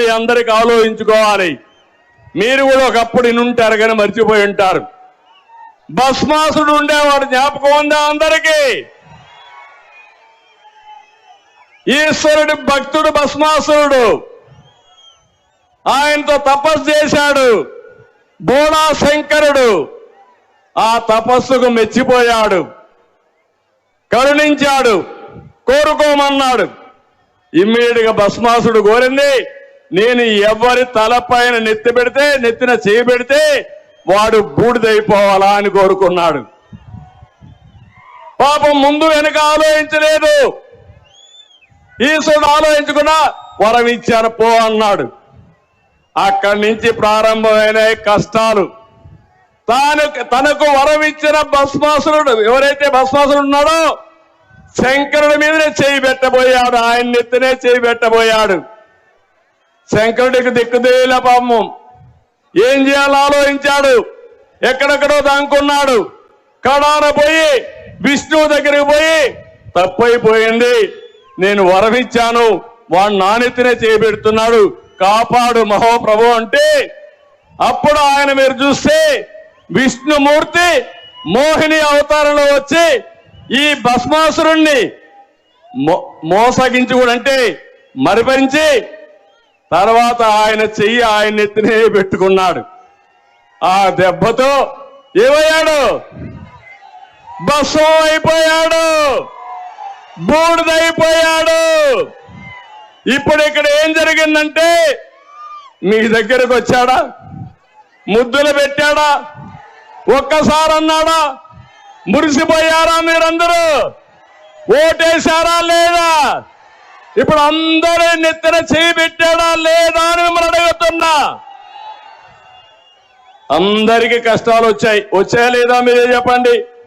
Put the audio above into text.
అందరికి ఆలోచించుకోవాలి. మీరు కూడా ఒకప్పుడు ఇనుంటారు కానీ మర్చిపోయి ఉంటారు. భస్మాసుడు ఉండేవాడు, జ్ఞాపకం ఉందా అందరికీ? ఈశ్వరుడి భక్తుడు భస్మాసురుడు. ఆయనతో తపస్సు చేశాడు బోళా శంకరుడు. ఆ తపస్సుకు మెచ్చిపోయాడు, కరుణించాడు, కోరుకోమన్నాడు. ఇమ్మీడియట్ గా భస్మాసుడు కోరింది, నేను ఎవరి తలపైన నెత్తి పెడితే, నెత్తిన చేయి పెడితే వాడు బూడిదైపోవాలా అని కోరుకున్నాడు. పాపం ముందు వెనుక ఆలోచించలేదు. ఈశ్వరుడు ఆలోచించుకున్నా వరం ఇచ్చాను పో అన్నాడు. అక్కడి నుంచి ప్రారంభమైన కష్టాలు. తనకు వరం ఇచ్చిన భస్మాసురుడు, ఎవరైతే భస్మాసురుడు ఉన్నాడో శంకరుడి మీదనే చేయి పెట్టబోయాడు, ఆయన నెత్తినే చేయి పెట్టబోయాడు. శంకరుడికి దిక్కుదేల పాపం. ఏం చేయాలో ఆలోచించాడు, ఎక్కడెక్కడో దాంకున్నాడు. కడాన పోయి విష్ణువు దగ్గరికి పోయి తప్పైపోయింది, నేను వరం ఇచ్చాను, వాడు నానెత్తినే చేయబెడుతున్నాడు, కాపాడు మహోప్రభు అంటే అప్పుడు ఆయన మీరు చూస్తే విష్ణుమూర్తి మోహిని అవతారంలో వచ్చి ఈ భస్మాసురుణ్ణి మోసగించి కూడా అంటే మరిపరించి తర్వాత ఆయన చెయ్యి ఆయన ఎత్తినే పెట్టుకున్నాడు. ఆ దెబ్బతో ఏమయ్యాడు? భస్మం అయిపోయాడు, బూడిదైపోయాడు. ఇప్పుడు ఇక్కడ ఏం జరిగిందంటే, మీ దగ్గరకు వచ్చాడా? ముద్దులు పెట్టాడా? ఒక్కసారి అన్నాడా? మురిసిపోయారా మీరందరూ? ఓటేశారా లేదా? ఇప్పుడు అందరూ నెత్తిన చేయి పెట్టాడా లేదా అని మిమ్మల్ని అడుగుతున్నా. అందరికీ కష్టాలు వచ్చాయా లేదా మీరే చెప్పండి.